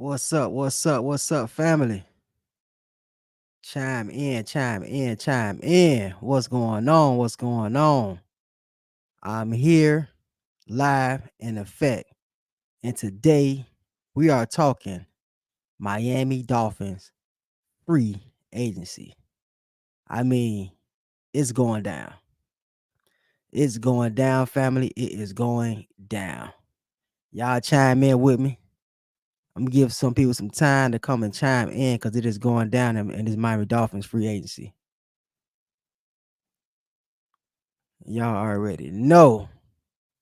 What's up? What's up? What's up, family? Chime in, chime in, chime in. What's going on? What's going on? I'm here live in effect. And today we are talking Miami Dolphins free agency. I mean, it's going down. It's going down, family. It is going down. Y'all chime in with me. I'm gonna give some people some time to come and chime in because it is going down in this Miami Dolphins free agency. Y'all already know.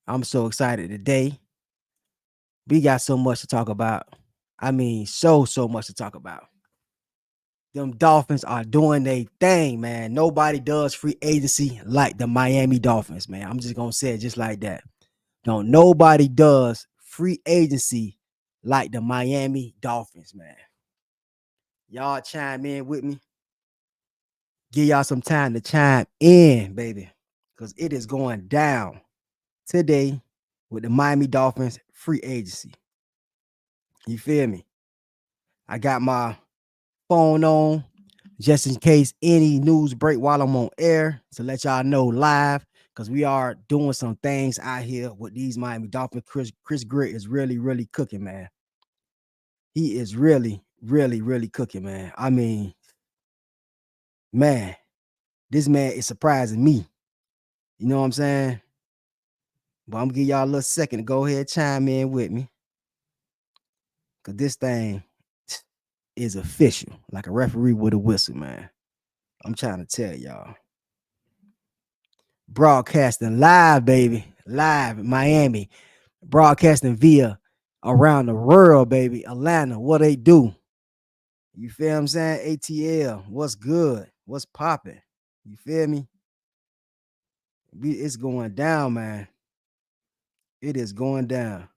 I'm so excited today. We got so much to talk about. I mean, so much to talk about. Them Dolphins are doing their thing, man. Nobody does free agency like the Miami Dolphins, man. I'm just gonna say it just like that. No, nobody does free agency like the Miami Dolphins, man. Y'all chime in with me. Give y'all some time to chime in, baby, because it is going down today with the Miami Dolphins free agency. You feel me? I got my phone on just in case any news break while I'm on air to let y'all know live because we are doing some things out here with these Miami Dolphins. Chris Greer is really cooking, man. He is really cooking, man. I mean, man, this man is surprising me. You know what I'm saying? But I'm gonna give y'all a little second to go ahead and chime in with me. Cause this thing is official, like a referee with a whistle, man. I'm trying to tell y'all. Broadcasting live, baby. Live in Miami. Broadcasting via around the world, baby. Atlanta, what they do. You feel what I'm saying? ATL, what's good? What's popping? You feel me? It's going down, man. It is going down.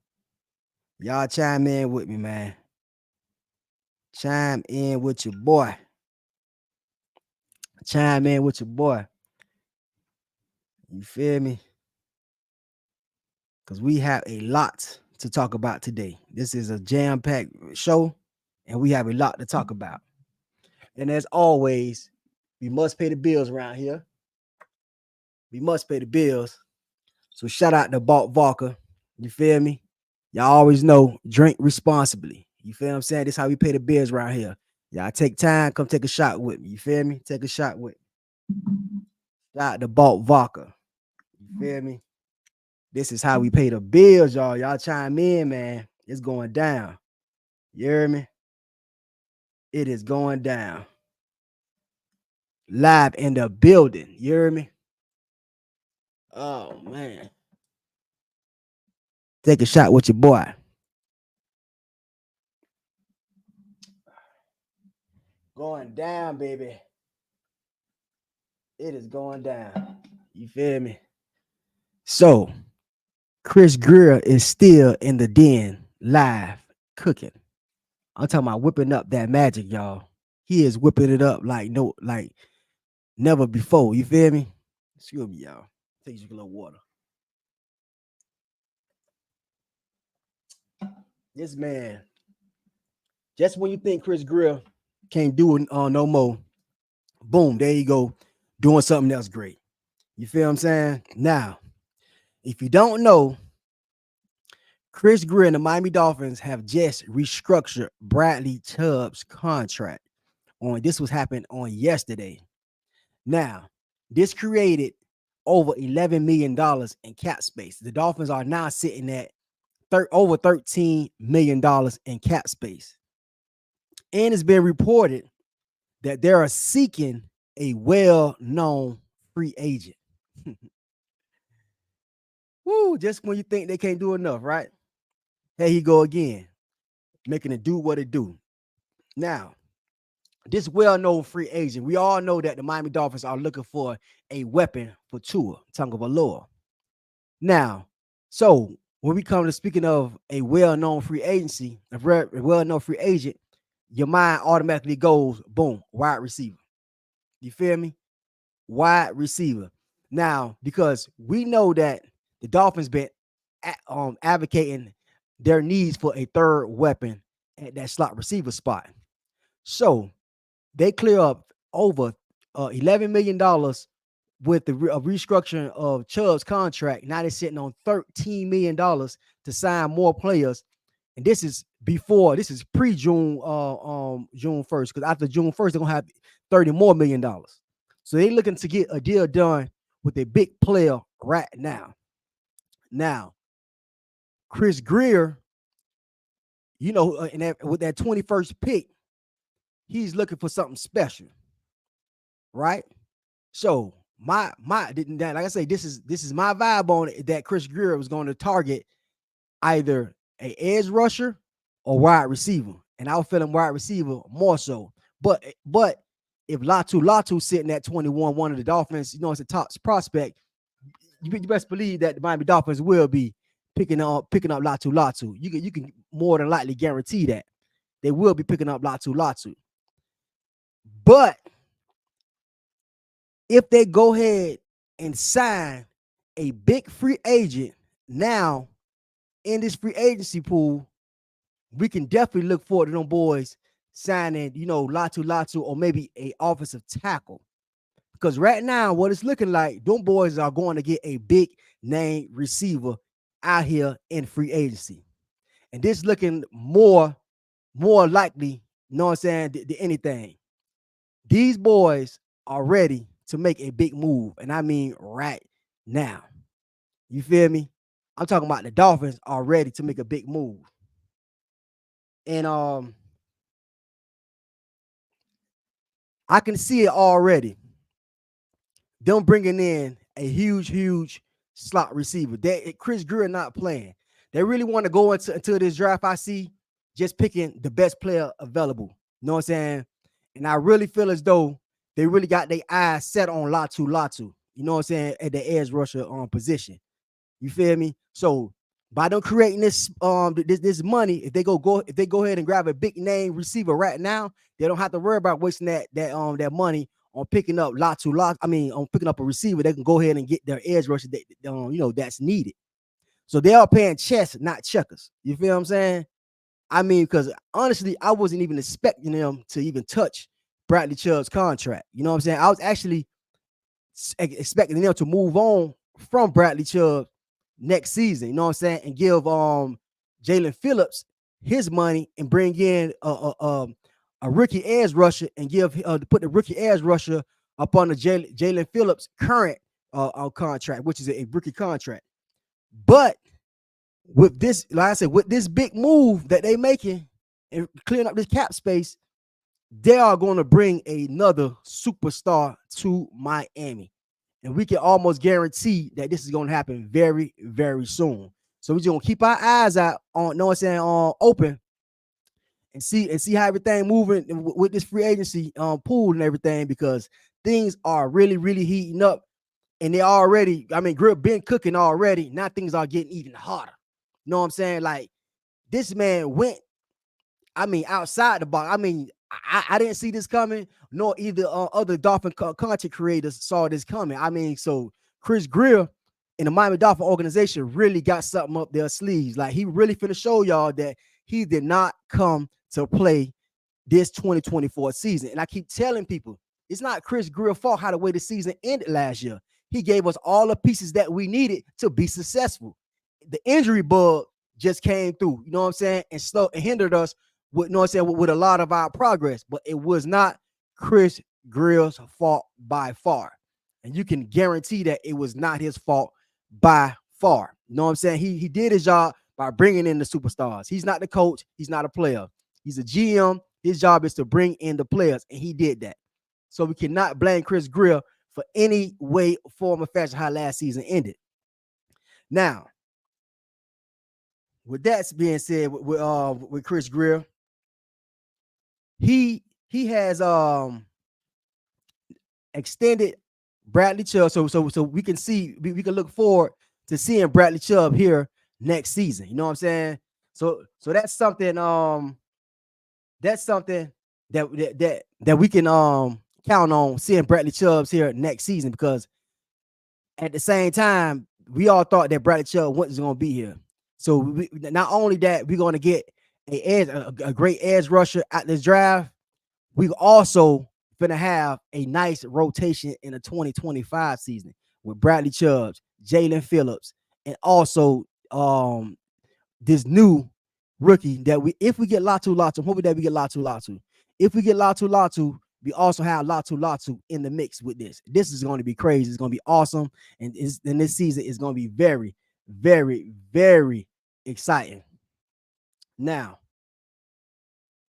Y'all chime in with me, man. Chime in with your boy. Chime in with your boy. You feel me? Because we have a lot to talk about today. This is a jam-packed show, and we have a lot to talk about. And as always, we must pay the bills around here. We must pay the bills. So shout out to Balt Vodka. You feel me? Y'all always know, drink responsibly. You feel what I'm saying? This is how we pay the bills around here. Y'all take time, come take a shot with me. You feel me? Take a shot with me. Shout out to Balt Vodka. You feel me? This is how we pay the bills, y'all. Y'all chime in, man. It's going down. You hear me? It is going down. Live in the building. You hear me? Oh, man. Take a shot with your boy. Going down, baby. It is going down. You feel me? So, Chris Greer is still in the den, live, cooking. I'm talking about whipping up that magic, y'all. He is whipping it up like never before. You feel me? Excuse me, y'all. Take a little water. This man, just when you think Chris Greer can't do it no more, boom, there you go, doing something else great. You feel what I'm saying? Now, if you don't know, Chris Greer and the Miami Dolphins have just restructured Bradley Chubb's contract. This was happening on yesterday. Now, this created over $11 million in cap space. The Dolphins are now sitting at over $13 million in cap space. And it's been reported that they are seeking a well-known free agent. Woo, just when you think they can't do enough, right? Here he go again, making it do what it do. Now, this well-known free agent, we all know that the Miami Dolphins are looking for a weapon for Tua Tagovailoa. Now, so when we come to speaking of a well-known free agency, a well-known free agent, your mind automatically goes, boom, wide receiver. You feel me? Wide receiver. Now, because we know that the Dolphins been advocating their needs for a third weapon at that slot receiver spot. So they clear up over $11 million with the restructuring of Chubb's contract. Now they're sitting on $13 million to sign more players. And this is pre-June June 1st, because after June 1st, they're gonna have $30 more million. So they're looking to get a deal done with a big player right now. Now, Chris Greer, with that 21st pick, he's looking for something special, right? So like I say, this is my vibe on it, that Chris Greer was going to target either a edge rusher or wide receiver, and I was feeling wide receiver more so. But if Latu sitting at 21, one of the Dolphins, it's a top prospect, you best believe that the Miami Dolphins will be picking up Latu. You can more than likely guarantee that they will be picking up Latu. But if they go ahead and sign a big free agent now in this free agency pool, we can definitely look forward to them boys signing, Latu, or maybe a offensive tackle. Because right now, what it's looking like, them boys are going to get a big name receiver out here in free agency. And this looking more likely, you know what I'm saying, than anything. These boys are ready to make a big move, and I mean right now. You feel me? I'm talking about the Dolphins are ready to make a big move. And I can see it already. Them bringing in a huge slot receiver. Chris Greer not playing. They really want to go into this draft, I see, just picking the best player available. You know what I'm saying? And I really feel as though they really got their eyes set on Latu. You know what I'm saying? At the edge rusher position. You feel me? So by them creating this money, if they go ahead and grab a big name receiver right now, they don't have to worry about wasting that money on picking up on picking up a receiver. They can go ahead and get their edge rusher that's needed. So they are paying chess, not checkers. You feel what I'm saying? I mean, because honestly, I wasn't even expecting them to even touch Bradley Chubb's contract. You know what I'm saying? I was actually expecting them to move on from Bradley Chubb next season. You know what I'm saying? And give Jalen Phillips his money and bring in a rookie edge rusher and put the rookie edge rusher up on the Jalen Phillips current contract, which is a rookie contract. But with this, like I said, with this big move that they making and clearing up this cap space, they are going to bring another superstar to Miami. And we can almost guarantee that this is going to happen very, very soon. So we're just going to keep our eyes out on, open and see how everything moving with this free agency pool and everything, because things are really, really heating up. And they already, Grill been cooking already. Now things are getting even hotter. You know what I'm saying? Like, this man went, outside the box. I didn't see this coming, nor either other Dolphin content creators saw this coming. So Chris Greer in the Miami Dolphin organization really got something up their sleeves. Like, he really finna show y'all that he did not come to play this 2024 season. And I keep telling people, it's not Chris Greer's fault how the way the season ended last year. He gave us all the pieces that we needed to be successful. The injury bug just came through, you know what I'm saying, and hindered us with, with a lot of our progress. But it was not Chris Greer's fault by far. And you can guarantee that it was not his fault by far. You know what I'm saying? He did his job by bringing in the superstars. He's not the coach. He's not a player. He's a GM. His job is to bring in the players, and he did that. So we cannot blame Chris Greer for any way, form, or fashion how last season ended. Now, with that being said, with Chris Greer, he has extended Bradley Chubb, so we can see we can look forward to seeing Bradley Chubb here next season. You know what I'm saying? So that's something that we can count on seeing Bradley Chubb's here next season, because at the same time, we all thought that Bradley Chubb was going to be here. So not only that, we're going to get a great edge rusher at this draft. We also gonna have a nice rotation in the 2025 season with Bradley Chubb, Jalen Phillips, and also this new rookie that if we get Latu, hoping that we get Latu. If we get Latu, we also have Latu in the mix with this. This is going to be crazy. It's going to be awesome, and this season is going to be very, very, very exciting. Now,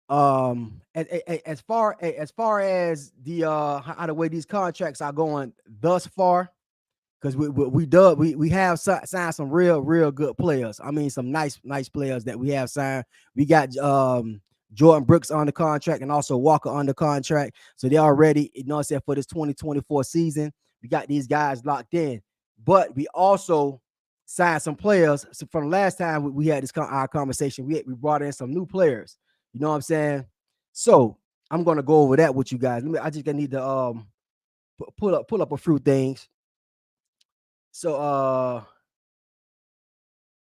as far as the how the way these contracts are going thus far, because we have signed some real good players. I mean, some nice players that we have signed. We got Jordan Brooks on the contract and also Walker on the contract. So they already, you know what I'm saying, for this 2024 season, we got these guys locked in. But we also signed some players. So from the last time we had our conversation, we brought in some new players. You know what I'm saying? So I'm gonna go over that with you guys. I just need to pull up a few things. So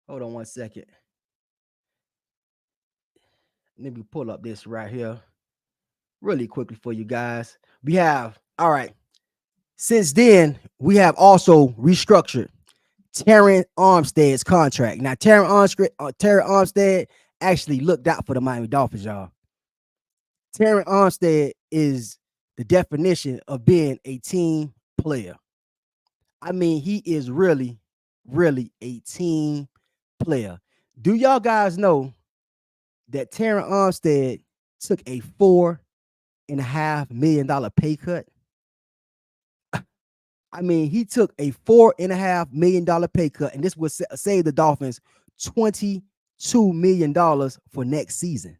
hold on 1 second. Let me pull up this right here really quickly for you guys. We have, all right. Since then, we have also restructured Terran Armstead's contract. Now, Terran Armstead actually looked out for the Miami Dolphins, y'all. Terran Armstead is the definition of being a team player. I mean, he is really, really a team player. Do y'all guys know that Terran Armstead took a $4.5 million pay cut? I mean, he took a $4.5 million pay cut, and this would save the Dolphins $22 million for next season.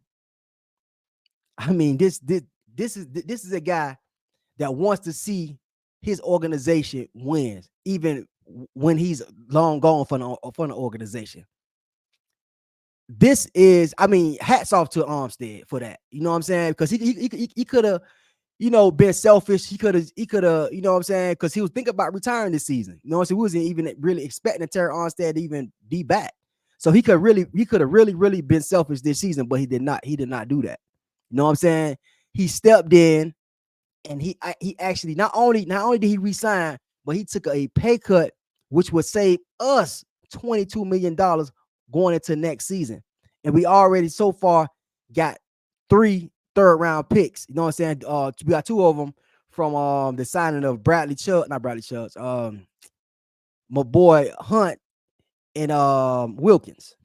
I mean, this is a guy that wants to see his organization wins, even when he's long gone from the organization. This is, I mean, hats off to Armstead for that. You know what I'm saying? Because he could have, you know, been selfish. He could have, you know what I'm saying? Because he was thinking about retiring this season. You know what I'm saying? We wasn't even really expecting Terry Armstead to even be back. So he could have really been selfish this season, but he did not do that. You know what I'm saying? He stepped in, and he actually not only did he resign, but he took a pay cut, which would save us $22 million going into next season. And we already so far got 3 third-round picks. You know what I'm saying? We got 2 of them from the signing of my boy Hunt and Wilkins.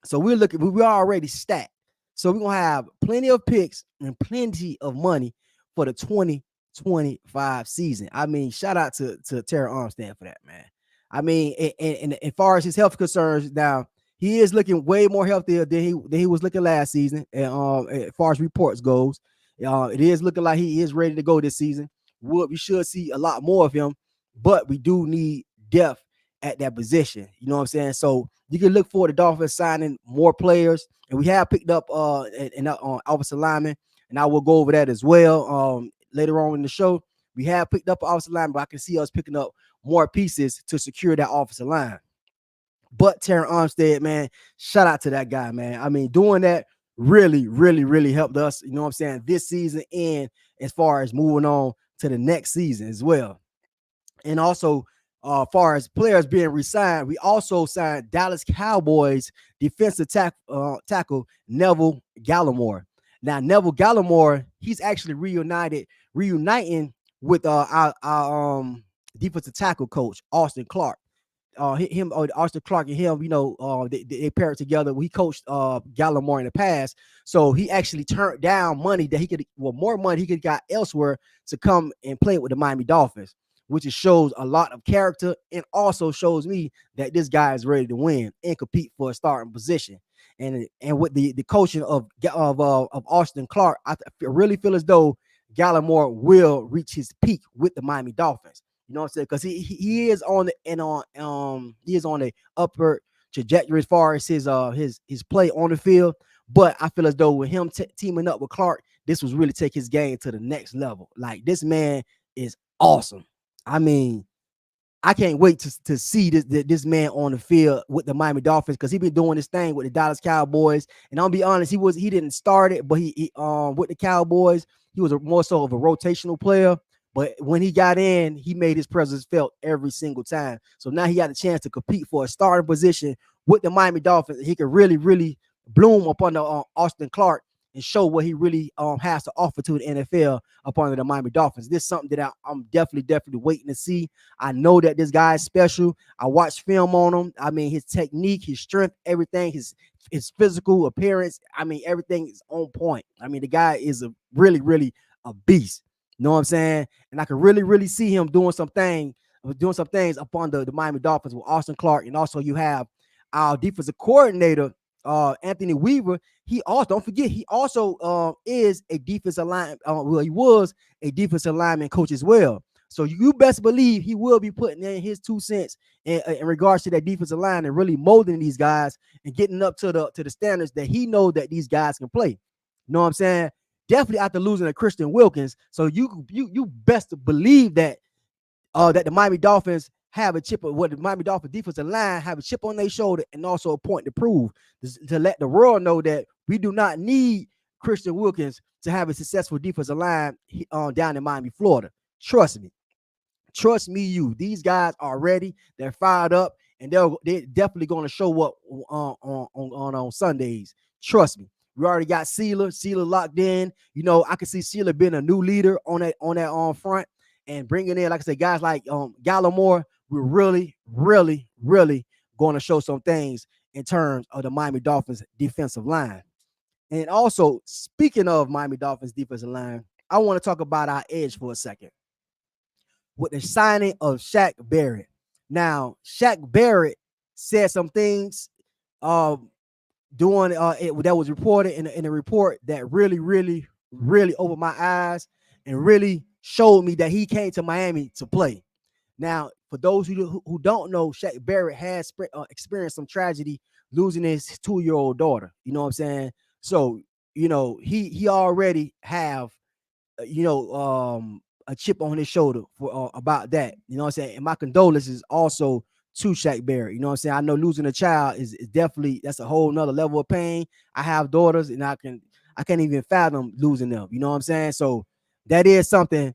So we're already stacked. So we're gonna have plenty of picks and plenty of money for the 2025 season. I mean, shout out to Terry Armstead for that, man. I mean, and as far as his health concerns, now he is looking way more healthier than he was looking last season. And as far as reports goes, it is looking like he is ready to go this season. We should see a lot more of him, but we do need depth at that position. You know what I'm saying? So you can look for the Dolphins signing more players, and we have picked up an offensive lineman, and I will go over that as well later on in the show. We have picked up an offensive lineman, but I can see us picking up more pieces to secure that offensive line. But Terran Armstead, man, shout out to that guy, man. I mean, doing that really, really, really helped us, you know what I'm saying, this season, and as far as moving on to the next season as well. And also, far as players being re-signed, we also signed Dallas Cowboys defensive tackle Neville Gallimore. Now, Neville Gallimore, he's actually reuniting with our defensive tackle coach, Austin Clark. Austin Clark and him, you know, they paired together. He coached Gallimore in the past, so he actually turned down money that more money he could got elsewhere to come and play with the Miami Dolphins, which shows a lot of character and also shows me that this guy is ready to win and compete for a starting position. And with the coaching of Austin Clark, I really feel as though Gallimore will reach his peak with the Miami Dolphins. You know what I'm saying? Because he is on the upward trajectory as far as his play on the field. But I feel as though with him teaming up with Clark, this was really take his game to the next level. Like, this man is awesome. I mean, I can't wait to see this man on the field with the Miami Dolphins, because he been doing this thing with the Dallas Cowboys. And I'll be honest, he didn't start it, but he with the Cowboys, he was more so of a rotational player. But when he got in, he made his presence felt every single time. So now he got a chance to compete for a starting position with the Miami Dolphins. He could really, really bloom up under Austin Clark and show what he really has to offer to the NFL up under the Miami Dolphins. This is something that I'm definitely waiting to see. I know that this guy is special. I watched film on him. I mean, his technique, his strength, everything, his physical appearance. I mean, everything is on point. I mean, the guy is a really a beast. You know what I'm saying? And I can really see him doing some things up on the Miami Dolphins with Austin Clark. And also you have our defensive coordinator, Anthony Weaver. He also, don't forget, he also is a defensive line. Well, he was a defensive lineman coach as well. So you best believe he will be putting in his 2 cents in regards to that defensive line and really molding these guys and getting up to the standards that he know that these guys can play. You know what I'm saying? Definitely after losing to Christian Wilkins. So you best believe that that the Miami Dolphins have a chip, what the Miami Dolphins defensive line have a chip on their shoulder and also a point to prove, to let the world know that we do not need Christian Wilkins to have a successful defensive line down in Miami, Florida. Trust me. Trust me, these guys are ready. They're fired up, and they're definitely going to show up on Sundays. Trust me. We already got Sealer locked in. You know, I can see Sealer being a new leader on that front and bringing in, like I said, guys like Gallimore. We're really going to show some things in terms of the Miami Dolphins defensive line. And also, speaking of Miami Dolphins defensive line, I want to talk about our edge for a second with the signing of Shaq Barrett. Now, Shaq Barrett said some things that was reported in a report that really opened my eyes and really showed me that he came to Miami to play. Now, for those who don't know, Shaq Barrett has experienced some tragedy losing his 2-year-old daughter. You know what I'm saying? So, you know, he already have, a chip on his shoulder for about that. You know what I'm saying? And my condolences also to Shaq Barrett. You know what I'm saying? I know losing a child is definitely, that's a whole nother level of pain. I have daughters and I can't even fathom losing them. You know what I'm saying? So that is something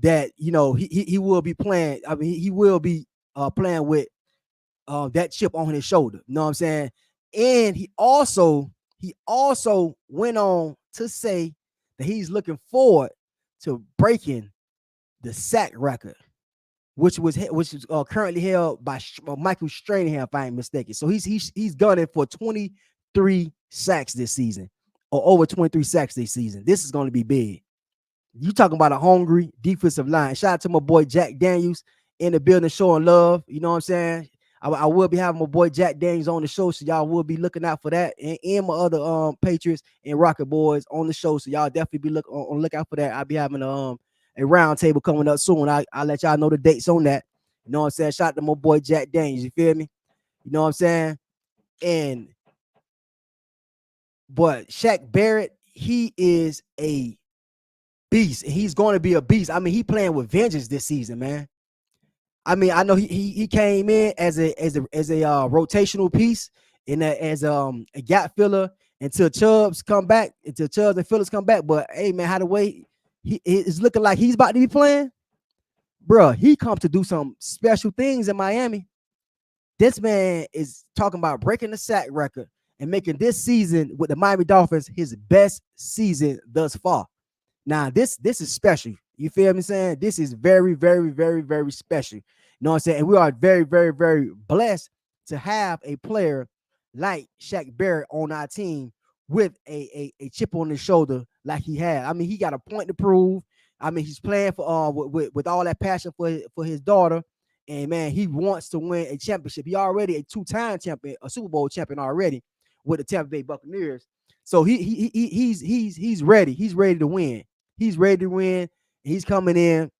that, you know, he will be playing. I mean, he will be playing with that chip on his shoulder. You know what I'm saying? And he also went on to say that he's looking forward to breaking the sack record, which is currently held by Michael Strahan, if I ain't mistaken. So he's gunning for 23 sacks this season, or over 23 sacks this season. This is going to be big. You talking about a hungry defensive line. Shout out to my boy Jack Daniels in the building showing love. You know what I'm saying? I will be having my boy Jack Daniels on the show, so y'all will be looking out for that, and my other Patriots and Rocket Boys on the show. So y'all definitely be on lookout for that. I'll be having a round table coming up soon. I'll let y'all know the dates on that. You know what I'm saying? Shout out to my boy Jack Daniels. You feel me? You know what I'm saying? But Shaq Barrett, he is a beast. He's going to be a beast. I mean, he playing with vengeance this season, man. I mean, I know he came in as a rotational piece and as a gap filler until Chubbs and Phillips come back. But hey, man, how the way it's looking like he's about to be playing, bro. He come to do some special things in Miami. This man is talking about breaking the sack record and making this season with the Miami Dolphins his best season thus far. Now, this is special. You feel me saying? This is very special. You know what I'm saying? And we are very blessed to have a player like Shaq Barrett on our team with a chip on his shoulder like he had. I mean, he got a point to prove. I mean, he's playing for with all that passion for his daughter. And man, he wants to win a championship. He already a 2-time champion, a Super Bowl champion already with the Tampa Bay Buccaneers. So he's ready. He's ready to win. He's ready to win. He's coming in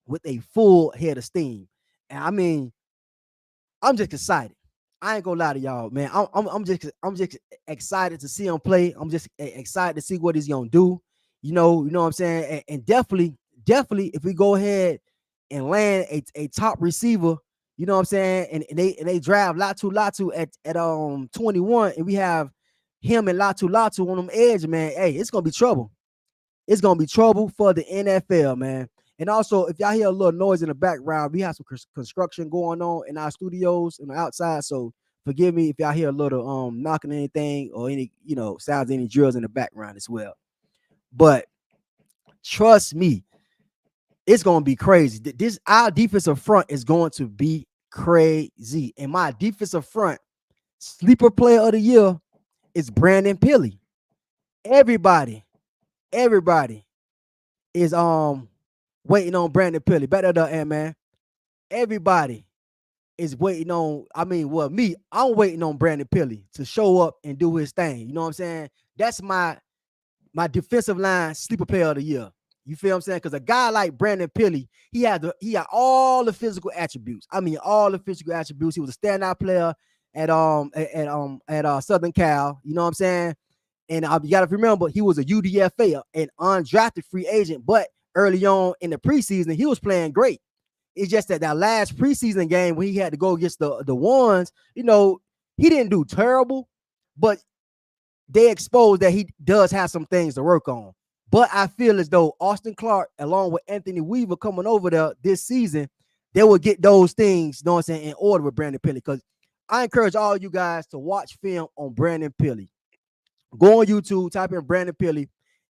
with a full head of steam. And I mean, I'm just excited. I ain't gonna lie to y'all, man. I'm just excited to see him play. I'm just excited to see what he's gonna do. You know what I'm saying? And definitely, if we go ahead and land a top receiver, you know what I'm saying? And they draft Latu at 21, and we have him and Latu on them edge, man. Hey, it's gonna be trouble. It's gonna be trouble for the NFL, man. And also, if y'all hear a little noise in the background, we have some construction going on in our studios and outside. So forgive me if y'all hear a little knocking anything or any sounds, any drills in the background as well. But trust me, it's gonna be crazy. This our defensive front is going to be crazy. And my defensive front sleeper player of the year is Brandon Pilley. Everybody is waiting on Brandon Pilley. Better than man. Everybody is waiting on. I'm waiting on Brandon Pilley to show up and do his thing. You know what I'm saying? That's my defensive line sleeper player of the year. You feel what I'm saying? Because a guy like Brandon Pilley, he had all the physical attributes. All the physical attributes. He was a standout player at Southern Cal. You know what I'm saying? And you got to remember, he was a UDFA, an undrafted free agent. But early on in the preseason, he was playing great. It's just that last preseason game when he had to go against the ones, he didn't do terrible, but they exposed that he does have some things to work on. But I feel as though Austin Clark, along with Anthony Weaver coming over there this season, they will get those things, you know what I'm saying, in order with Brandon Pilley. Because I encourage all you guys to watch film on Brandon Pilley. Go on YouTube, type in Brandon Pilley,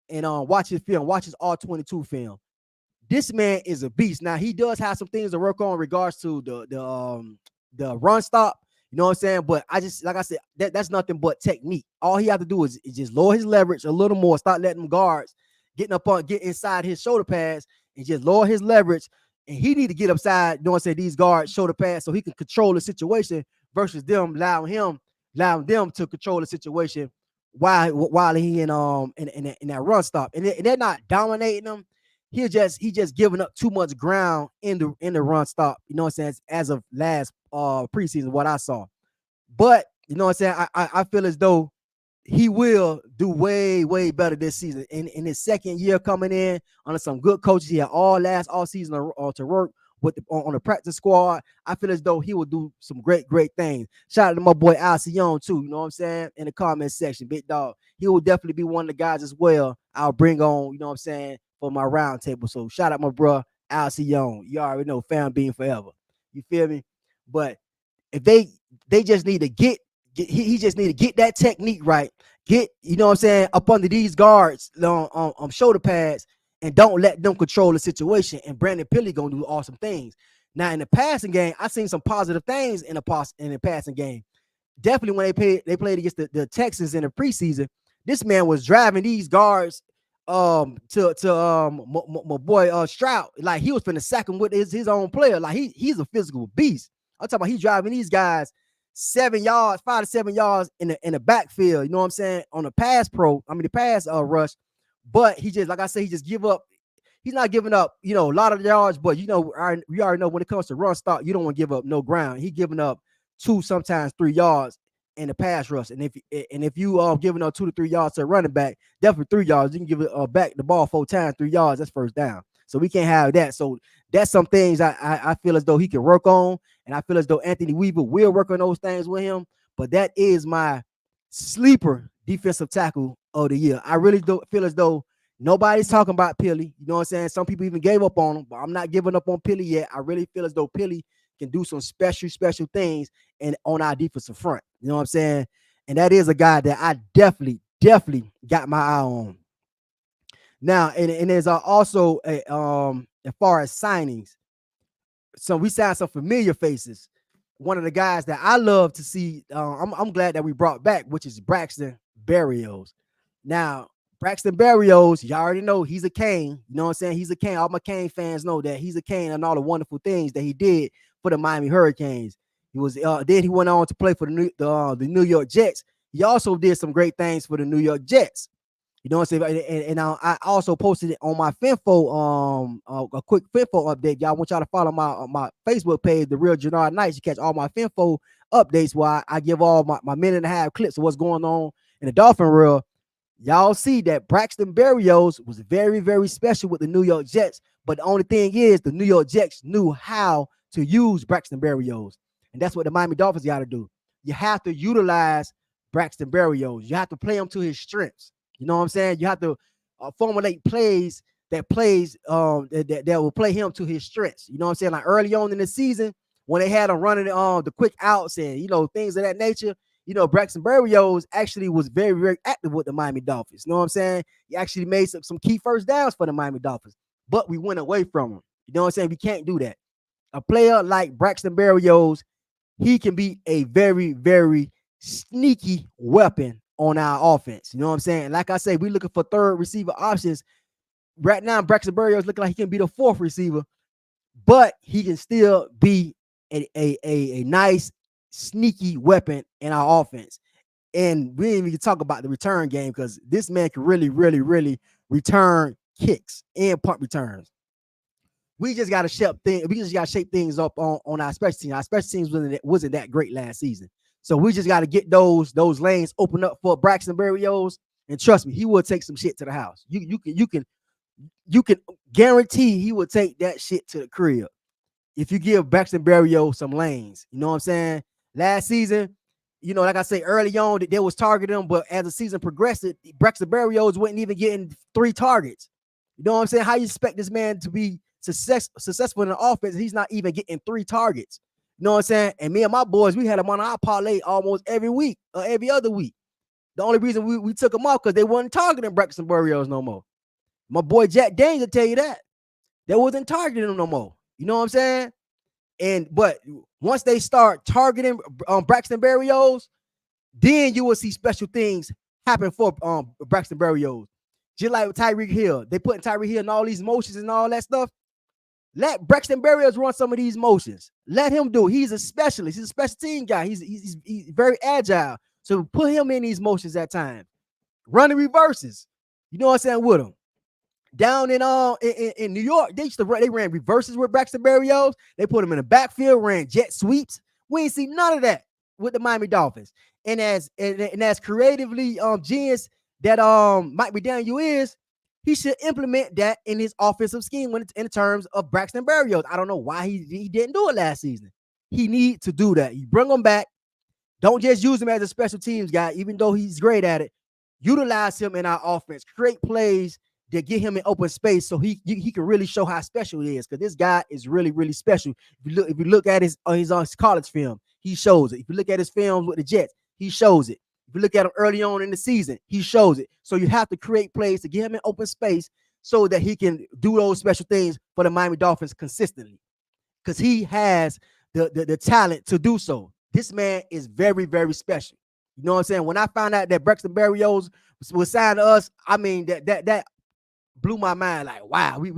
and watch his film, watch his R22 film. This man is a beast. Now, he does have some things to work on in regards to the run stop. You know what I'm saying? But like I said, that's nothing but technique. All he has to do is just lower his leverage a little more, start letting them guards get inside his shoulder pads and just lower his leverage. And he need to get upside, you know what I'm saying, these guards shoulder pads so he can control the situation versus them allowing them to control the situation while he in that run stop. And they're not dominating them. He just giving up too much ground in the run stop, you know what I'm saying, as of last preseason, what I saw. But you know what I'm saying, I feel as though he will do way, way better this season. In his second year coming in under some good coaches, he had all season to work with on the practice squad. I feel as though he will do some great things. Shout out to my boy Alcione too, you know what I'm saying, in the comment section, big dog. He will definitely be one of the guys as well I'll bring on, you know what I'm saying, for my round table. So shout out my bro Alcione. You already know, fan being forever. You feel me? But if they just need to get he just need to get that technique right. Get, you know what I'm saying, up under these guards on shoulder pads, and don't let them control the situation. And Brandon Pilley gonna do awesome things. Now in the passing game, I seen some positive things in the passing game. Definitely when they played against the Texans in the preseason, this man was driving these guards to my boy Stroud, like he was finna sack him with his own player. Like he's a physical beast. I'm talking about he driving these guys 7 yards, 5 to 7 yards in the backfield, you know what I'm saying, on the pass rush. But he just, like I said, he just give up. He's not giving up, a lot of yards, but we already know when it comes to run stop, you don't want to give up no ground. He giving up 2, sometimes 3 yards in the pass rush. And if you giving up 2 to 3 yards to a running back, definitely 3 yards, you can give it back the ball 4 times, 3 yards, that's first down. So we can't have that. So that's some things I feel as though he can work on. And I feel as though Anthony Weaver will work on those things with him. But that is my sleeper defensive tackle of the year. I really do feel as though nobody's talking about Pilley. You know what I'm saying? Some people even gave up on him, but I'm not giving up on Pilley yet. I really feel as though Pilley can do some special things on our defensive front. You know what I'm saying? And that is a guy that I definitely got my eye on. Now, and there's also as far as signings, so we signed some familiar faces. One of the guys that I love to see, I'm glad that we brought back, which is Braxton Berrios. Now, Braxton Berrios, you already know he's a Cane. You know what I'm saying? He's a Cane. All my Cane fans know that he's a Cane and all the wonderful things that he did for the Miami Hurricanes. He was then he went on to play for the New York Jets. He also did some great things for the New York Jets. You know what I'm saying? And I also posted it on my FinFo, a quick FinFo update. Y'all, want y'all to follow my Facebook page, The Real Jannard Knights. You catch all my FinFo updates where I give all my minute and a half clips of what's going on in the Dolphin world. Y'all see that Braxton Berrios was very, very special with the New York Jets, But the only thing is, the New York Jets knew how to use Braxton Berrios, and that's what the Miami Dolphins got to do. You have to utilize Braxton Berrios. You have to play him to his strengths. You know what I'm saying? You have to formulate plays that will play him to his strengths. You know what I'm saying? Like early on in the season, when they had him running the quick outs and things of that nature, Braxton Berrios actually was very, very active with the Miami Dolphins. You know what I'm saying? He actually made some key first downs for the Miami Dolphins, but we went away from him. You know what I'm saying? We can't do that. A player like Braxton Berrios, he can be a very, very sneaky weapon on our offense. You know what I'm saying? Like I say, we're looking for third receiver options. Right now, Braxton Berrios looking like he can be the fourth receiver, but he can still be a nice, sneaky weapon in our offense. And we didn't even talk about the return game, because this man can really, really, really return kicks and punt returns. We just got to shape things up on our special teams. Our special teams wasn't that great last season, so we just got to get those lanes open up for Braxton Berrios. And trust me, he will take some shit to the house. You can guarantee he will take that shit to the crib if you give Braxton Berrios some lanes. You know what I'm saying? Last season, like I say, early on, they was targeting him, but as the season progressed, Braxton Berrios wasn't even getting 3 targets. You know what I'm saying? How you expect this man to be successful in the offense? He's not even getting 3 targets. You know what I'm saying? And me and my boys, we had him on our parlay almost every week or every other week. The only reason we took him off because they wasn't targeting Braxton Berrios no more. My boy Jack Daniels will tell you that. They wasn't targeting him no more. You know what I'm saying? But once they start targeting Braxton Berrios, then you will see special things happen for Braxton Berrios. Just like with Tyreek Hill. They putting Tyreek Hill in all these motions and all that stuff. Let Braxton Berrios run some of these motions. Let him do it. He's a specialist. He's a special team guy. He's very agile. So put him in these motions at times. Running reverses. You know what I'm saying, with him. Down in New York, they ran reverses with Braxton Berrios. They put him in the backfield, ran jet sweeps. We ain't see none of that with the Miami Dolphins. And as creatively genius that Mike McDaniel is, he should implement that in his offensive scheme in terms of Braxton Berrios. I don't know why he didn't do it last season. He need to do that. You bring him back. Don't just use him as a special teams guy, even though he's great at it. Utilize him in our offense. Create plays that get him in open space so he can really show how special he is, because this guy is really, really special. If you look at his college film, he shows it. If you look at his films with the Jets, he shows it. If you look at him early on in the season, he shows it. So you have to create plays to get him in open space so that he can do those special things for the Miami Dolphins consistently, because he has the talent to do so. This man is very, very special. You know what I'm saying? When I found out that Braxton Berrios was signed to us, I mean that blew my mind. Like, wow, we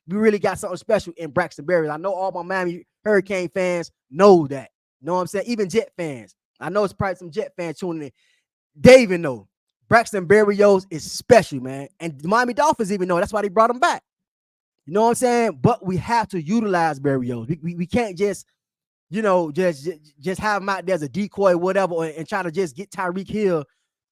really got something special in Braxton Berrios. I know all my Miami Hurricane fans know that. You know what I'm saying? Even Jet fans. I know it's probably some Jet fans tuning in. They even know Braxton Berrios is special, man. And the Miami Dolphins even know. That's why they brought him back. You know what I'm saying? But we have to utilize Berrios. We can't just, just have him out there as a decoy or whatever, and try to just get Tyreek Hill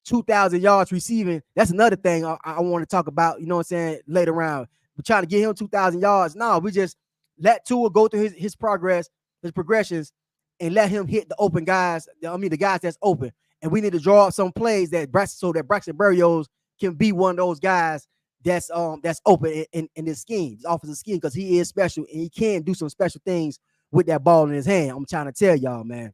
2,000 yards receiving. That's another thing I want to talk about, you know what I'm saying, later on. We're trying to get him 2,000 yards. No, we just let Tua go through his progressions, and let him hit the open guys. The guys that's open. And we need to draw up some plays so that Braxton Berrios can be one of those guys that's open in this scheme, this offensive scheme, because he is special and he can do some special things with that ball in his hand. I'm trying to tell y'all, man.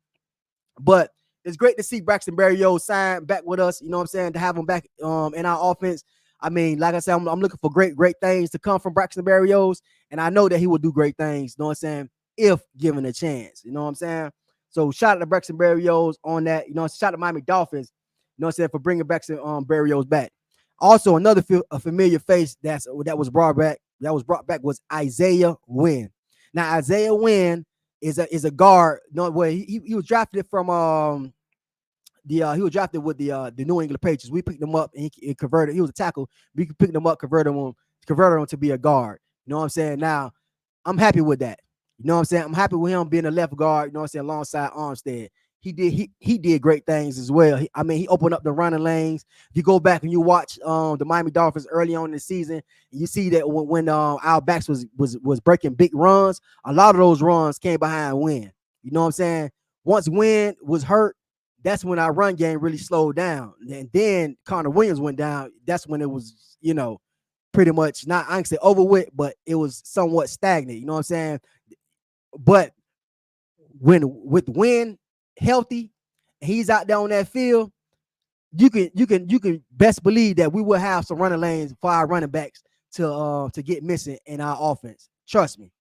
But it's great to see Braxton Berrios sign back with us. You know what I'm saying? To have him back in our offense. I mean, like I said, I'm looking for great things to come from Braxton Berrios, and I know that he will do great things. You know what I'm saying? If given a chance. You know what I'm saying? So shout out to Braxton Berrios on that. You know, shout out to Miami Dolphins. You know what I'm saying, for bringing Braxton Berrios back. Also, another familiar face that was brought back was Isaiah Wynn. Now, Isaiah Wynn is a guard. No way. He was drafted from he was drafted with the New England Patriots. We picked him up and he converted. He was a tackle. We could pick him up, converted him to be a guard. You know what I'm saying? Now, I'm happy with that. You know what I'm saying? I'm happy with him being a left guard, you know what I'm saying, alongside Armstead. he did great things as well. I mean, he opened up the running lanes. If you go back and you watch the Miami Dolphins early on in the season, you see that when our backs was breaking big runs, a lot of those runs came behind Wynn. You know what I'm saying? Once Wynn was hurt, that's when our run game really slowed down. And then Connor Williams went down. That's when it was, pretty much not, I can say over with, but it was somewhat stagnant. You know what I'm saying? But when with Wynn healthy, he's out there on that field, you can best believe that we will have some running lanes for our running backs to get missing in our offense. Trust me,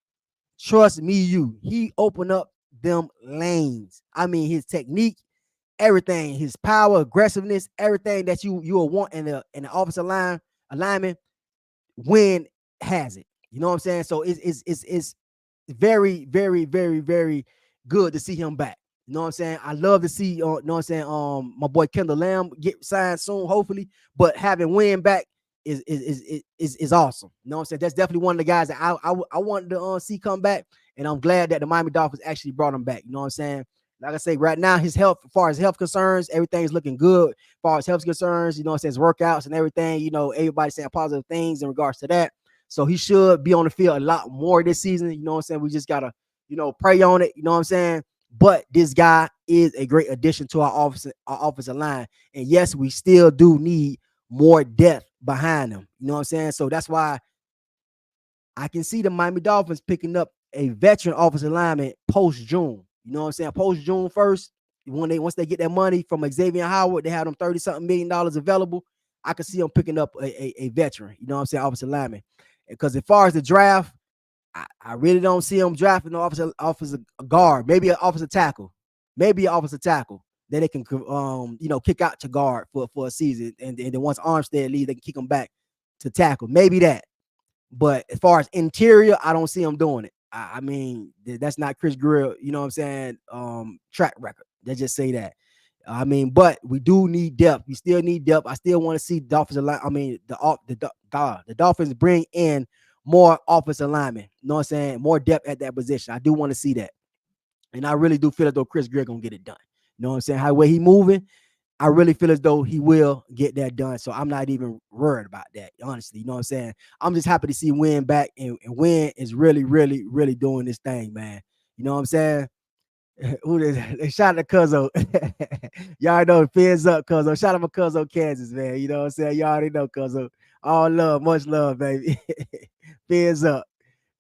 he opened up them lanes. I mean, his technique, everything, his power, aggressiveness, everything that you will want in the offensive alignment. Wynn has it. You know what I'm saying? So it's very, very, very, very good to see him back. You know what I'm saying? I love to see, you know what I'm saying, my boy Kendall Lamb get signed soon, hopefully. But having Wynn back is awesome. You know what I'm saying? That's definitely one of the guys that I wanted to see come back, and I'm glad that the Miami Dolphins actually brought him back. You know what I'm saying? Like I say, right now, his health, as far as health concerns, everything's looking good. As far as health concerns, you know what I'm saying, his workouts and everything, everybody's saying positive things in regards to that. So he should be on the field a lot more this season. You know what I'm saying? We just gotta, pray on it. You know what I'm saying? But this guy is a great addition to our offensive line. And yes, we still do need more depth behind him. You know what I'm saying? So that's why I can see the Miami Dolphins picking up a veteran offensive lineman post June. You know what I'm saying? Post June 1st, once they get that money from Xavier Howard, they have them $30-something million available. I can see them picking up a veteran. You know what I'm saying? Offensive lineman. Because as far as the draft, I really don't see them drafting an offensive guard, maybe an offensive tackle, Then they can kick out to guard for a season, and then once Armstead leaves, they can kick them back to tackle. Maybe that. But as far as interior, I don't see them doing it. I mean, that's not Chris Greer, you know what I'm saying, track record. They just say that. I mean, but we do need depth. We still need depth. I still want to see Dolphins. I mean, the Dolphins bring in more offensive linemen. You know what I'm saying? More depth at that position. I do want to see that. And I really do feel as though Chris Greer gonna get it done. You know what I'm saying? How way he moving, I really feel as though he will get that done. So I'm not even worried about that, honestly. You know what I'm saying? I'm just happy to see Wynn back, and Wynn is really, really, really doing this thing, man. You know what I'm saying? They shot at Cuzzo. Y'all know PHINZ UP, Cuzzo. Shout out my Cuzzo, Kansas, man. You know what I'm saying? Y'all already know Cuzzo. All love, much love, baby. PHINZ UP.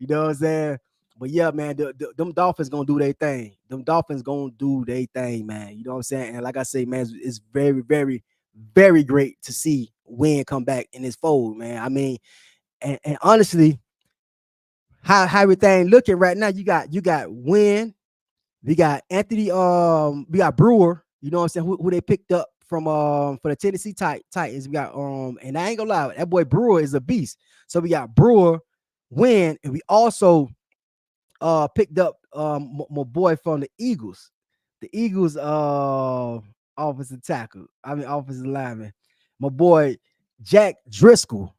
You know what I'm saying? But yeah, man, them Dolphins gonna do their thing. Them Dolphins gonna do their thing, man. You know what I'm saying? And like I say, man, it's very, very, very great to see Wynn come back in his fold, man. I mean, and honestly, how everything looking right now, you got Wynn, we got Anthony, we got Brewer, you know what I'm saying, who they picked up from for the Tennessee Titans. We got and I ain't gonna lie, that boy Brewer is a beast. So we got Brewer, Wynn, and we also picked up my boy from the Eagles. The Eagles offensive lineman. My boy Jack Driscoll.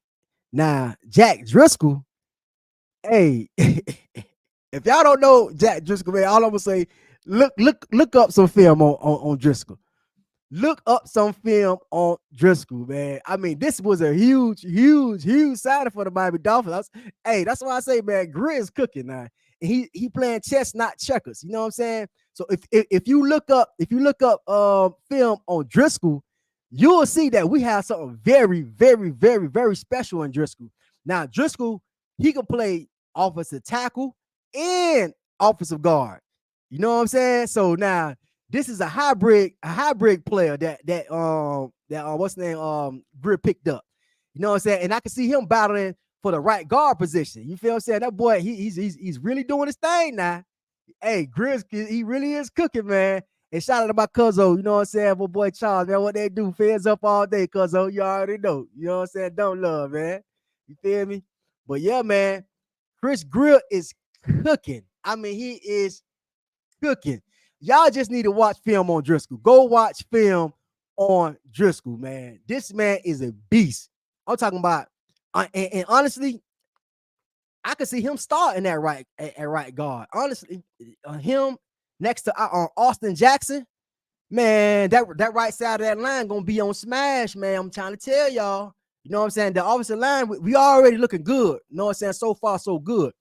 Now, Jack Driscoll, hey, if y'all don't know Jack Driscoll, man, all I'm gonna say, look up some film on Driscoll. Look up some film on Driscoll, man. I mean, this was a huge, huge, huge signing for the Miami Dolphins. Hey, that's why I say, man, Grizz cooking now. And he playing chess, not checkers. You know what I'm saying? So if you look up film on Driscoll, you'll see that we have something very, very, very, very special in Driscoll. Now, Driscoll, he can play offensive tackle and offensive guard. You know what I'm saying? So now this is a hybrid player that what's the name Greer picked up. You know what I'm saying? And I can see him battling for the right guard position. You feel what I'm saying? That boy, he's really doing his thing now. Hey, Grizz, he really is cooking, man. And shout out to my Cuzzo, you know what I'm saying? My boy Charles, man, what they do, PHINZ UP all day, Cuzzo. You already know. You know what I'm saying? Don't love, man. You feel me? But yeah, man, Chris Greer is cooking. I mean, he is cooking. Y'all just need to watch film on Driscoll. Go watch film on Driscoll, man. This man is a beast. I'm talking about, and honestly, I could see him starting at right guard. Honestly, him next to Austin Jackson. Man, that right side of that line gonna be on smash, man. I'm trying to tell y'all. You know what I'm saying? The offensive line, we already looking good. You know what I'm saying? So far, so good.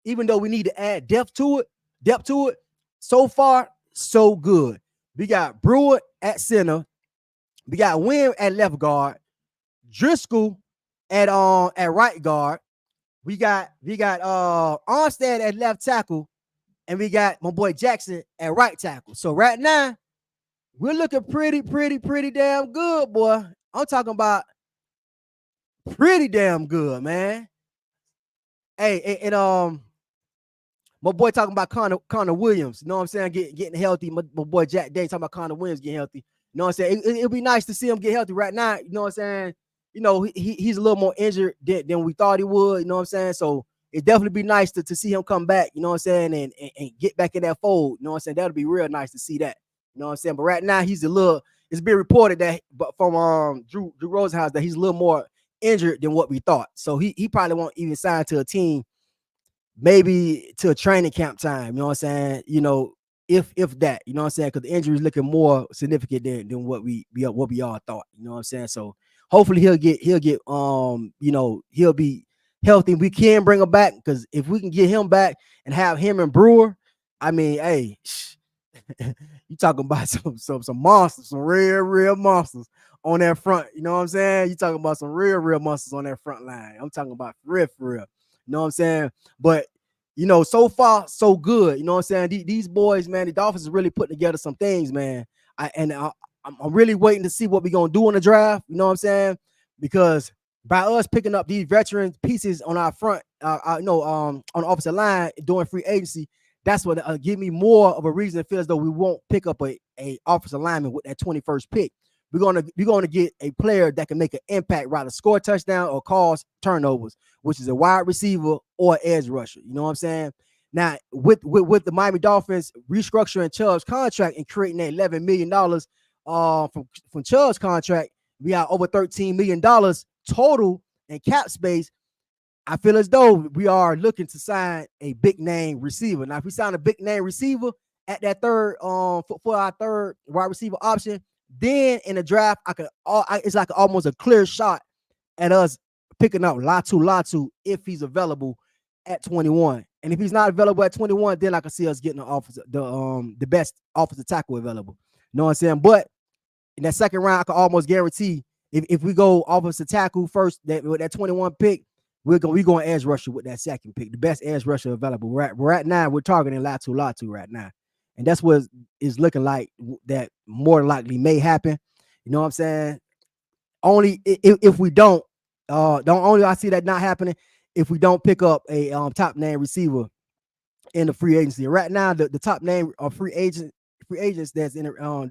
Even though we need to add depth to it. So far, so good. We got Brewer at center. We got Wynn at left guard. Driscoll at right guard. We got Armstead at left tackle, and we got my boy Jackson at right tackle. So right now, we're looking pretty damn good, boy. I'm talking about pretty damn good, man. Hey, and my boy talking about Connor Williams. You know what I'm saying? Getting healthy. My boy Jack Day talking about Connor Williams getting healthy. You know what I'm saying? It'll be nice to see him get healthy right now. You know what I'm saying? You know, he's a little more injured than we thought he would. You know what I'm saying? So it definitely be nice to see him come back. You know what I'm saying? And get back in that fold. You know what I'm saying? That'll be real nice to see that. You know what I'm saying? But right now he's a little. It's been reported that, but from Drew Rosenhaus, that he's a little more injured than what we thought. So he probably won't even sign to a team, maybe to a training camp time. You know what I'm saying? You know, if that, you know what I'm saying? Because the injury is looking more significant than what we all thought. You know what I'm saying? So hopefully he'll get you know, he'll be healthy. We can bring him back, because if we can get him back and have him and Brewer, I mean, hey, you talking about some monsters, some real monsters on that front. You know what I'm saying? You talking about some real monsters on that front line. I'm talking about for real. You know what I'm saying? But you know, so far so good. You know what I'm saying? These boys, man, the Dolphins is really putting together some things, man. I'm really waiting to see what we're gonna do in the draft. You know what I'm saying? Because by us picking up these veteran pieces on our front, on the opposite line doing free agency, that's what give me more of a reason to feel as though we won't pick up a offensive lineman with that 21st pick. We're gonna get a player that can make an impact, rather score a touchdown or cause turnovers, which is a wide receiver or edge rusher. You know what I'm saying? Now, with the Miami Dolphins restructuring Chubb's contract and creating that $11 million from Chubb's contract, we have over $13 million total in cap space. I feel as though we are looking to sign a big name receiver. Now, if we sign a big name receiver at that third for our third wide receiver option, then in the draft, it's like almost a clear shot at us picking up Latu if he's available at 21. And if he's not available at 21, then I can see us getting the best offensive tackle available. You know what I'm saying? But in that second round, I can almost guarantee if we go offensive tackle first, with that 21 pick, we're going edge rusher with that second pick, the best edge rusher available. Right now, we're targeting Latu right now. And that's what is looking like that more likely may happen. You know what I'm saying? Only if we don't only I see that not happening if we don't pick up a top name receiver in the free agency. Right now, the top name of free agents that's in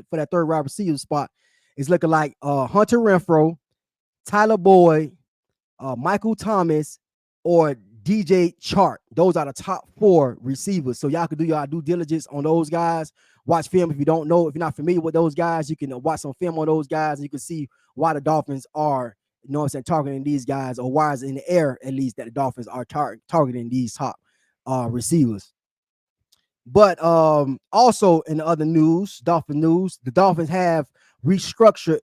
for that third wide receiver spot is looking like Hunter Renfrow, Tyler Boyd, Michael Thomas, or DJ Chark. Those are the top 4 receivers. So y'all can do y'all due diligence on those guys. Watch film. If you don't know, if you're not familiar with those guys, you can watch some film on those guys, and you can see why the Dolphins are, you know what I'm saying, targeting these guys, or why is in the air at least that the Dolphins are targeting these top receivers. But also in the other news, Dolphin news, the Dolphins have restructured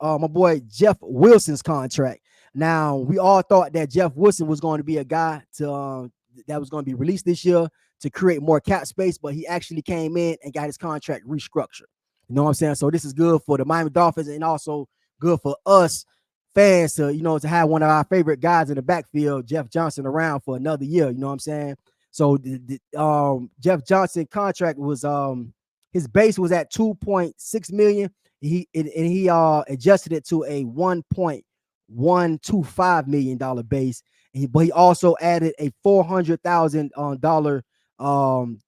my boy Jeff Wilson's contract. Now, we all thought that Jeff Wilson was going to be a guy that was going to be released this year to create more cap space, but he actually came in and got his contract restructured. You know what I'm saying? So this is good for the Miami Dolphins, and also good for us fans to, to have one of our favorite guys in the backfield, Jeff Johnson, around for another year. You know what I'm saying? So Jeff Johnson contract was his base was at $2.6 million. He adjusted it to a $1.125 million base. But he also added a $400,000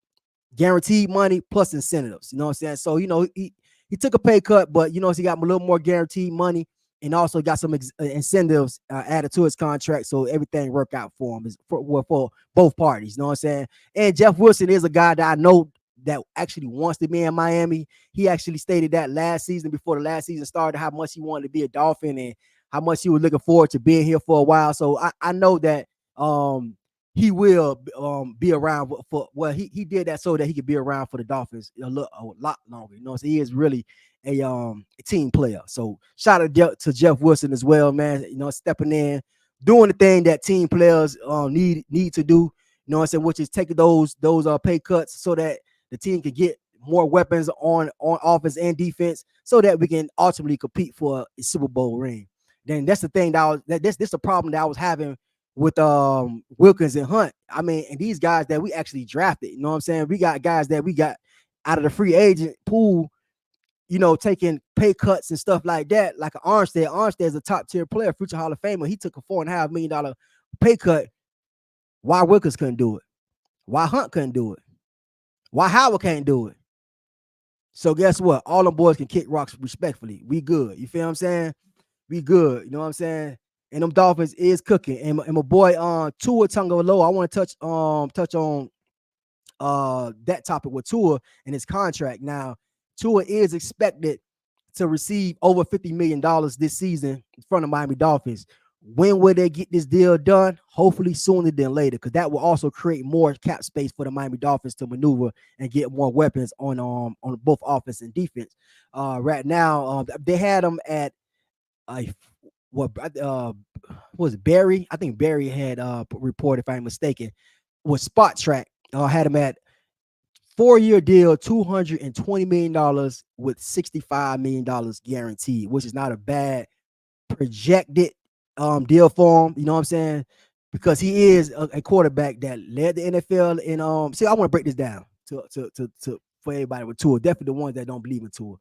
guaranteed money plus incentives. You know what I'm saying? So he took a pay cut, but he got a little more guaranteed money, and also got some incentives added to his contract, so everything worked out for him, for both parties. You know what I'm saying? And Jeff Wilson is a guy that I know that actually wants to be in Miami. He actually stated that last season, before the last season started, how much he wanted to be a Dolphin and how much he was looking forward to being here for a while. So I know that he will be around for well, he did that so that he could be around for the Dolphins a lot longer. You know, so he is really a team player. So shout out to Jeff Wilson as well, man. You know, stepping in, doing the thing that team players need to do. You know what I'm saying, which is taking those pay cuts so that the team can get more weapons on offense and defense, so that we can ultimately compete for a Super Bowl ring. Then that's the thing this the problem that I was having with Wilkins and Hunt. I mean, and these guys that we actually drafted, you know what I'm saying? We got guys that we got out of the free agent pool, you know, taking pay cuts and stuff like that, like Armstead. Armstead is a top tier player, future Hall of Famer. He took a $4.5 million pay cut. Why Wilkins couldn't do it? Why Hunt couldn't do it? Why Howard can't do it? So guess what? All them boys can kick rocks respectfully. We good. You feel what I'm saying? We good. You know what I'm saying? And them Dolphins is cooking. And my boy Tua Tagovailoa, I want to touch on that topic with Tua and his contract. Now, Tua is expected to receive over $50 million this season from the Miami Dolphins. When will they get this deal done? Hopefully sooner than later, because that will also create more cap space for the Miami Dolphins to maneuver and get more weapons on both offense and defense. Right now, they had them at what was it, Barry? I think Barry had reported, if I'm mistaken, was Spot Track. Had him at 4-year deal, $220 million with $65 million guaranteed, which is not a bad projected deal for him. You know what I'm saying? Because he is a quarterback that led the NFL in see, I want to break this down to for everybody with Tua. Definitely the ones that don't believe in Tua.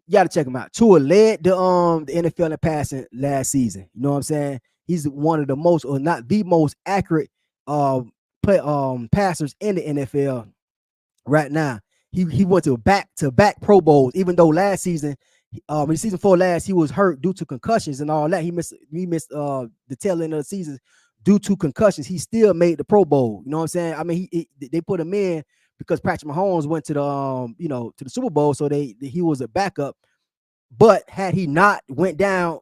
You got to check him out. Tua led the NFL in passing last season. You know what I'm saying? He's one of the most, or not the most accurate passers in the NFL right now. He went to back Pro Bowls, even though last season, in season 4 last, he was hurt due to concussions and all that. He missed the tail end of the season due to concussions. He still made the Pro Bowl. You know what I'm saying? I mean, they put him in because Patrick Mahomes went to the to the Super Bowl, so he was a backup. But had he not went down,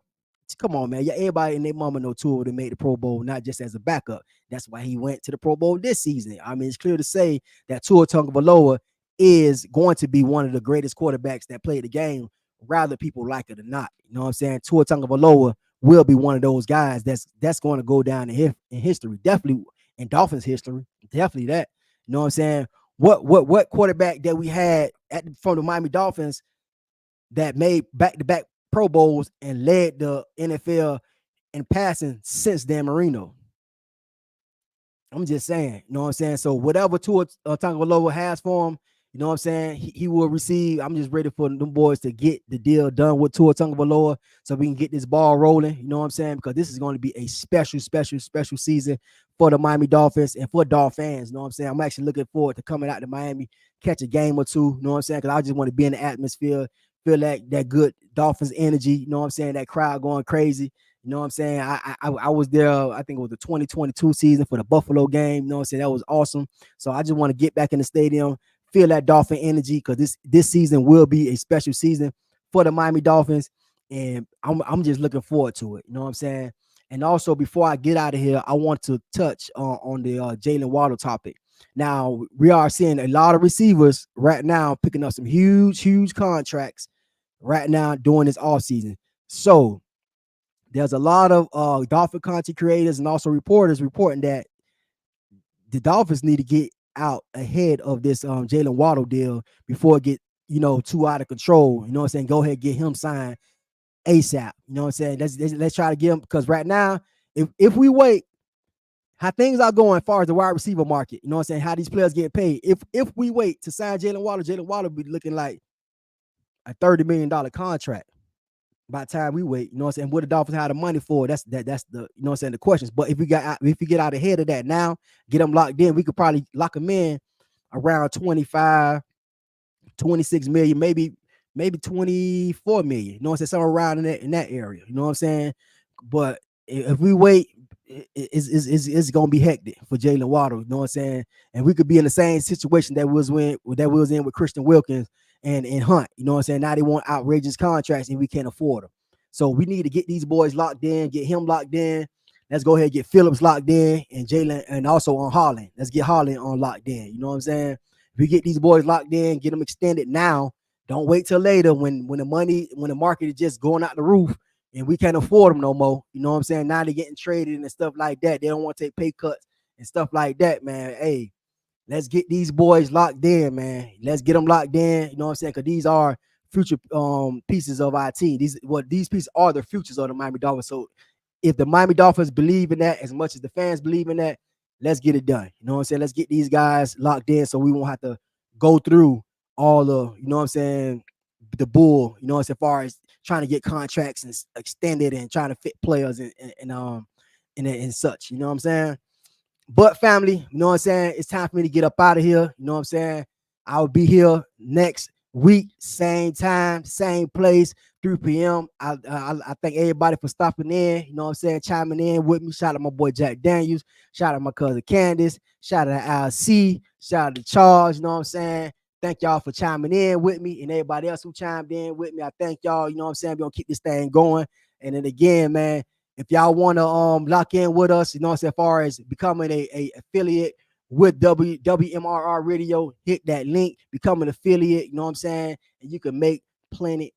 come on, man, everybody and their mama know Tua would have made the Pro Bowl, not just as a backup. That's why he went to the Pro Bowl this season. I mean, it's clear to say that Tua Tagovailoa is going to be one of the greatest quarterbacks that played the game, rather people like it or not. You know what I'm saying? Tua Tagovailoa will be one of those guys that's going to go down in history, definitely in Dolphins history, definitely that. You know what I'm saying? What quarterback that we had from the Miami Dolphins that made back-to-back Pro Bowls and led the NFL in passing since Dan Marino? I'm just saying, you know what I'm saying? So whatever Tua Tagovailoa has for him, you know what I'm saying, he will receive. I'm just ready for them boys to get the deal done with Tua Tagovailoa so we can get this ball rolling, you know what I'm saying? Because this is going to be a special season for the Miami Dolphins and for Dolphin fans, you know what I'm saying? I'm actually looking forward to coming out to Miami, catch a game or two, you know what I'm saying? Because I just want to be in the atmosphere, feel that good Dolphins energy, you know what I'm saying? That crowd going crazy. You know what I'm saying? I was there, I think it was the 2022 season for the Buffalo game. You know what I'm saying? That was awesome. So I just want to get back in the stadium, feel that Dolphin energy, because this season will be a special season for the Miami Dolphins. And I'm just looking forward to it. You know what I'm saying? And also, before I get out of here, I want to touch on the Jalen Waddle topic. Now, we are seeing a lot of receivers right now picking up some huge contracts right now during this offseason. So there's a lot of Dolphin content creators and also reporters reporting that the Dolphins need to get out ahead of this Jalen Waddle deal before it get too out of control. You know what I'm saying? Go ahead, get him signed ASAP. You know what I'm saying? Let's try to get him, because right now, if we wait, how things are going as far as the wide receiver market, you know what I'm saying? How these players get paid. If we wait to sign Jalen Waddle will be looking like a $30 million contract by the time we wait. You know what I'm saying? What the Dolphins have the money for? That's the you know what I'm saying, the questions. But if we get out ahead of that now, get them locked in, we could probably lock them in around 25, 26 million, maybe 24 million. You know what I'm saying? Somewhere around in that area. You know what I'm saying? But if we wait, it's gonna be hectic for Jalen Waddle. You know what I'm saying? And we could be in the same situation that we was in with Christian Wilkins and Hunt. You know what I'm saying? Now they want outrageous contracts and we can't afford them. So we need to get these boys locked in, get him locked in. Let's go ahead and get Phillips locked in and Jalen, and also on Holland. Let's get Holland on locked in. You know what I'm saying? If we get these boys locked in, get them extended now. Don't wait till later when the market is just going out the roof and we can't afford them no more. You know what I'm saying? Now they're getting traded and stuff like that. They don't want to take pay cuts and stuff like that, man. Hey, let's get these boys locked in, man. Let's get them locked in. You know what I'm saying? Because these are future pieces of our team. These pieces are the futures of the Miami Dolphins. So if the Miami Dolphins believe in that as much as the fans believe in that, let's get it done. You know what I'm saying? Let's get these guys locked in so we won't have to go through all the, you know what I'm saying, the bull, you know, as far as trying to get contracts and extended and trying to fit players and such. You know what I'm saying? But family, you know what I'm saying? It's time for me to get up out of here. You know what I'm saying? I'll be here next week, same time, same place, 3 p.m. I thank everybody for stopping in. You know what I'm saying? Chiming in with me. Shout out my boy Jack Daniels. Shout out my cousin Candace. Shout out to LC. Shout out to Charles. You know what I'm saying? Thank y'all for chiming in with me and everybody else who chimed in with me. I thank y'all. You know what I'm saying? We're going to keep this thing going. And then again, man, if y'all want to lock in with us, you know, as far as becoming a affiliate with WMRR Radio, hit that link, become an affiliate, you know what I'm saying? And you can make plenty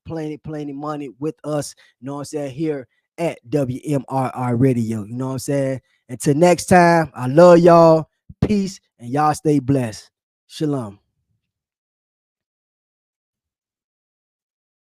money with us, you know what I'm saying, here at WMRR Radio. You know what I'm saying? Until next time, I love y'all. Peace, and y'all stay blessed. Shalom.